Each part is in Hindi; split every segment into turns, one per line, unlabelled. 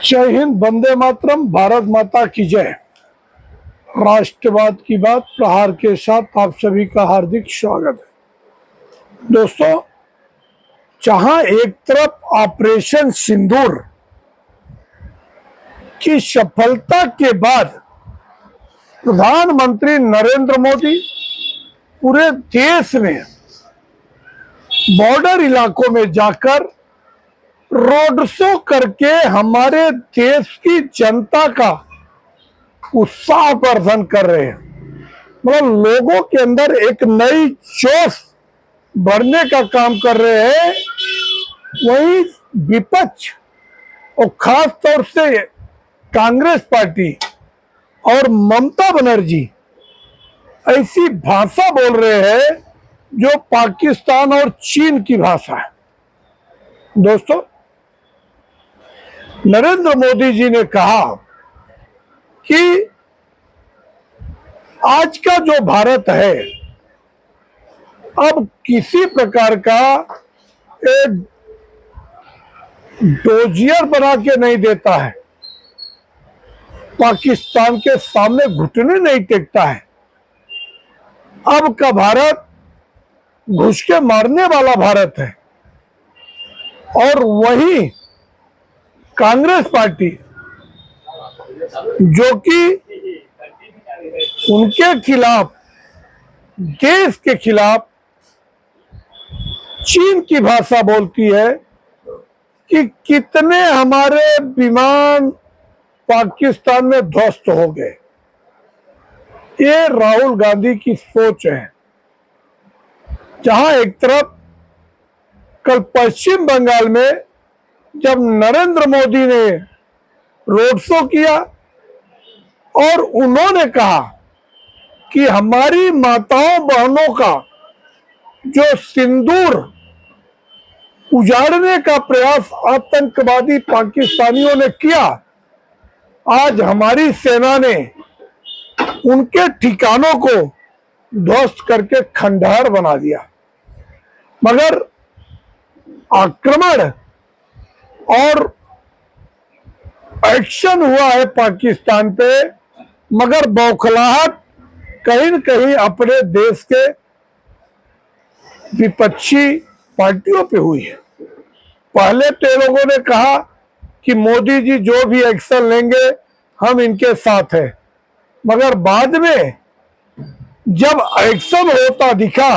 जय हिंद, वंदे मातरम, भारत माता की जय। राष्ट्रवाद की बात प्रहार के साथ आप सभी का हार्दिक स्वागत है। दोस्तों, जहां एक तरफ ऑपरेशन सिंदूर की सफलता के बाद प्रधानमंत्री नरेंद्र मोदी पूरे देश में बॉर्डर इलाकों में जाकर रोड शो करके हमारे देश की जनता का उत्साह प्रदर्शन कर रहे हैं, मतलब लोगों के अंदर एक नई जोश भरने का काम कर रहे हैं। वही विपक्ष और खास तौर से कांग्रेस पार्टी और ममता बनर्जी ऐसी भाषा बोल रहे हैं जो पाकिस्तान और चीन की भाषा है। दोस्तों, नरेंद्र मोदी जी ने कहा कि आज का जो भारत है अब किसी प्रकार का एक डोजियर बना के नहीं देता है, पाकिस्तान के सामने घुटने नहीं टेकता है। अब का भारत घुस के मारने वाला भारत है। और वही कांग्रेस पार्टी जो कि उनके खिलाफ, देश के खिलाफ चीन की भाषा बोलती है कि कितने हमारे विमान पाकिस्तान में ध्वस्त हो गए। ये राहुल गांधी की सोच है। जहां एक तरफ कल पश्चिम बंगाल में जब नरेंद्र मोदी ने रोड शो किया और उन्होंने कहा कि हमारी माताओं बहनों का जो सिंदूर उजाड़ने का प्रयास आतंकवादी पाकिस्तानियों ने किया, आज हमारी सेना ने उनके ठिकानों को ध्वस्त करके खंडहर बना दिया। मगर आक्रमण और एक्शन हुआ है पाकिस्तान पे, मगर बौखलाहट कहीं न कहीं अपने देश के विपक्षी पार्टियों पे हुई है। पहले तो लोगों ने कहा कि मोदी जी जो भी एक्शन लेंगे हम इनके साथ हैं, मगर बाद में जब एक्शन होता दिखा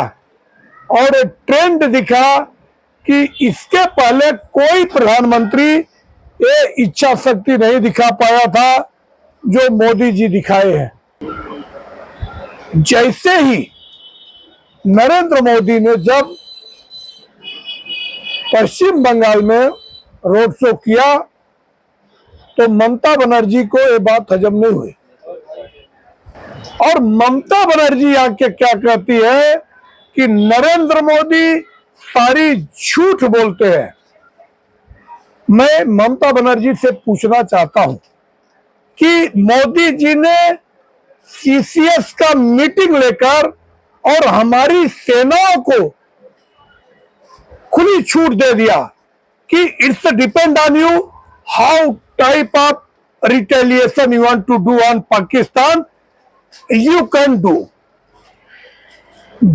और एक ट्रेंड दिखा कि इसके पहले कोई प्रधानमंत्री ये इच्छा शक्ति नहीं दिखा पाया था जो मोदी जी दिखाए हैं। जैसे ही नरेंद्र मोदी ने जब पश्चिम बंगाल में रोड शो किया तो ममता बनर्जी को ये बात हजम नहीं हुई। और ममता बनर्जी आके क्या कहती है कि नरेंद्र मोदी सारी झूठ बोलते हैं। मैं ममता बनर्जी से पूछना चाहता हूं कि मोदी जी ने सीसीएस का मीटिंग लेकर और हमारी सेनाओं को खुली छूट दे दिया कि it's depend on you how type of retaliation you want to do on Pakistan, you can do.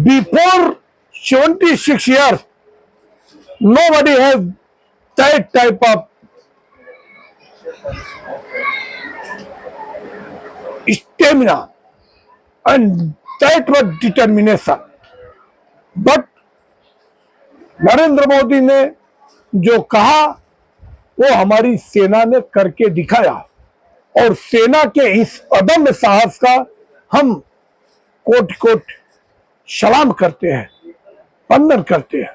Before 76 years, nobody has that type of stamina and that was determination. But Narendra Modi ने जो कहा वो हमारी सेना ने करके दिखाया, और सेना के इस अदम्य साहस का हम कोट कोट सलाम करते हैं, वंदन करते हैं।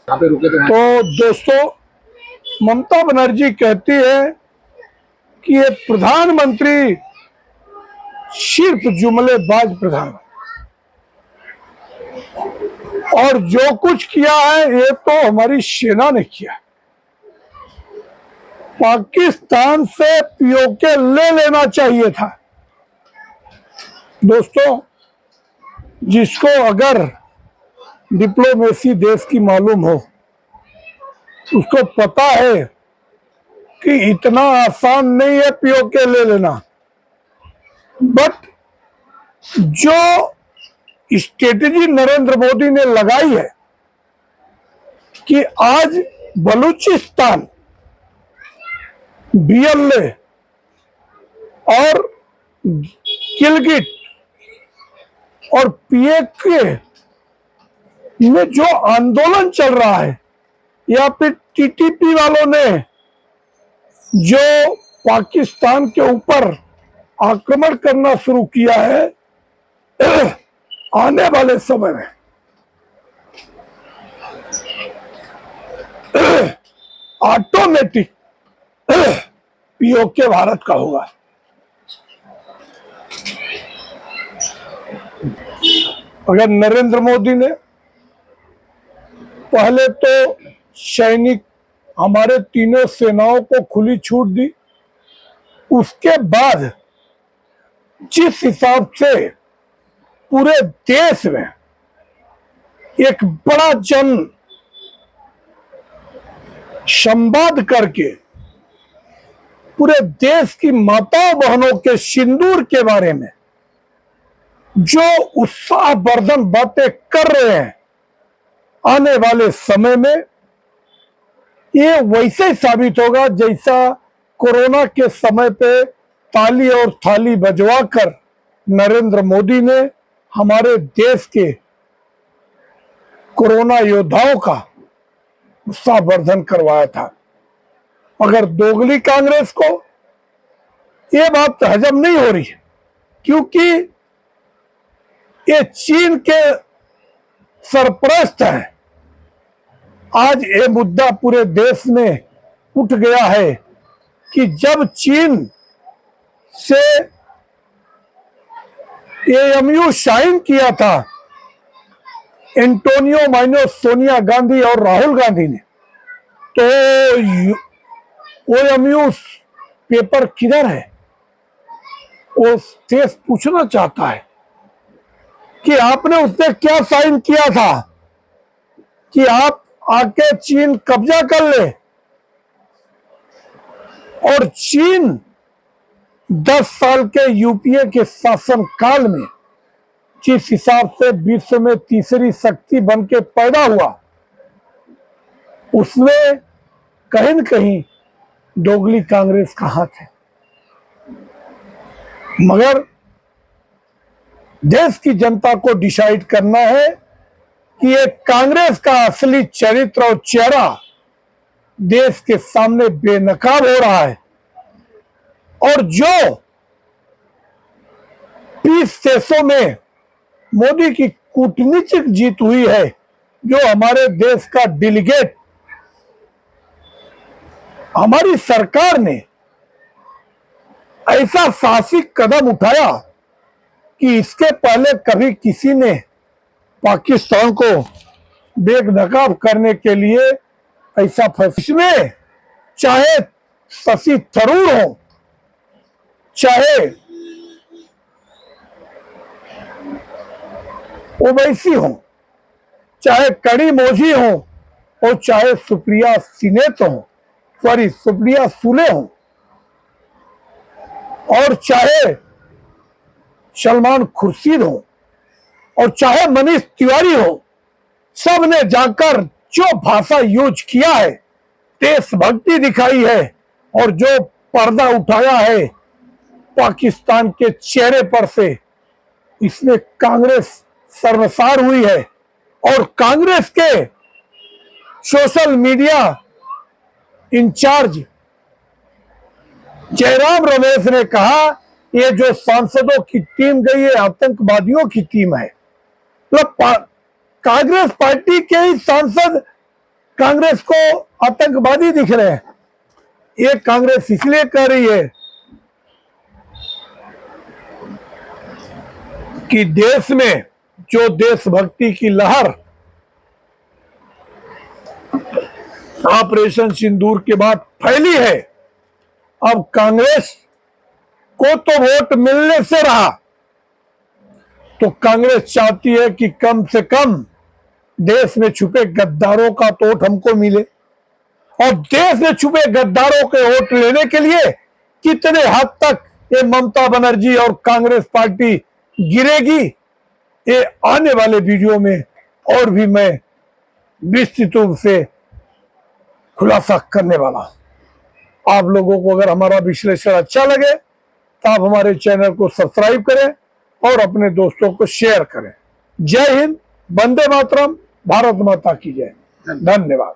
तो दोस्तों, ममता बनर्जी कहती है कि ये प्रधानमंत्री सिर्फ जुमलेबाज प्रधानमंत्री, और जो कुछ किया है ये तो हमारी सेना ने किया। पाकिस्तान से पीओके ले लेना चाहिए था। दोस्तों, जिसको अगर डिप्लोमेसी देश की मालूम हो, उसको पता है कि इतना आसान नहीं है पीओके ले लेना, बट जो स्ट्रेटेजी नरेंद्र मोदी ने लगाई है कि आज बलूचिस्तान, बीएलए और गिलगिट और पीएके में जो आंदोलन चल रहा है, या फिर टीटीपी वालों ने जो पाकिस्तान के ऊपर आक्रमण करना शुरू किया है, आने वाले समय में ऑटोमेटिक पीओके भारत का होगा। अगर नरेंद्र मोदी ने पहले तो सैनिक, हमारे तीनों सेनाओं को खुली छूट दी, उसके बाद जिस हिसाब से पूरे देश में एक बड़ा जन संवाद करके पूरे देश की माताओं बहनों के सिंदूर के बारे में जो उत्साहवर्धन बातें कर रहे हैं, आने वाले समय में ये वैसे साबित होगा जैसा कोरोना के समय पे ताली और थाली बजवाकर नरेंद्र मोदी ने हमारे देश के कोरोना योद्धाओं का उत्साहवर्धन करवाया था। मगर दोगली कांग्रेस को ये बात हजम नहीं हो रही है, क्योंकि ये चीन के सरपरस्त हैं। आज ये मुद्दा पूरे देश में उठ गया है कि जब चीन से एएमयू साइन किया था एंटोनियो माइनो, सोनिया गांधी और राहुल गांधी ने, तो एएमयू पेपर किधर है? वो देश पूछना चाहता है कि आपने उसने क्या साइन किया था कि आप आके चीन कब्जा कर ले। और चीन 10 साल के यूपीए के शासन काल में जिस हिसाब से विश्व में तीसरी शक्ति बन के पैदा हुआ, उसमें कहीं न कहीं दोगली कांग्रेस का हाथ है। मगर देश की जनता को डिसाइड करना है कि ये कांग्रेस का असली चरित्र और चेहरा देश के सामने बेनकाब हो रहा है। और जो 20 देशों में मोदी की कूटनीतिक जीत हुई है, जो हमारे देश का डेलीगेट, हमारी सरकार ने ऐसा साहसिक कदम उठाया कि इसके पहले कभी किसी ने पाकिस्तान को बेनकाब करने के लिए ऐसा फैसला, चाहे शशि थरूर हो, चाहे ओवैसी हो, चाहे कड़ीमोझी हो, और चाहे सुप्रिया सुले हो, और चाहे सलमान खुर्शीद हो, और चाहे मनीष तिवारी हो, सब ने जाकर जो भाषा यूज किया है, देशभक्ति दिखाई है, और जो पर्दा उठाया है पाकिस्तान के चेहरे पर से, इसमें कांग्रेस शर्मसार हुई है। और कांग्रेस के social media incharge Jairam Ramesh ने कहा, ये जो सांसदों की टीम गई है आतंकवादियों की टीम है। मतलब कांग्रेस पार्टी के ही सांसद कांग्रेस को आतंकवादी दिख रहे हैं। ये कांग्रेस इसलिए कह रही है कि देश में जो देशभक्ति की लहर ऑपरेशन सिंदूर के बाद फैली है, अब कांग्रेस को तो वोट मिलने से रहा, तो कांग्रेस चाहती है कि कम से कम देश में छुपे गद्दारों का तो वोट हमको मिले। और देश में छुपे गद्दारों के वोट लेने के लिए कितने हद तक ये ममता बनर्जी और कांग्रेस पार्टी गिरेगी, ये आने वाले वीडियो में और भी मैं विस्तृत रूप से खुलासा करने वाला हूं। आप लोगों को अगर हमारा विश्लेषण अच्छा लगे तो आप हमारे चैनल को सब्सक्राइब करें और अपने दोस्तों को शेयर करें। जय हिंद, वंदे मातरम, भारत माता की जय। धन्यवाद।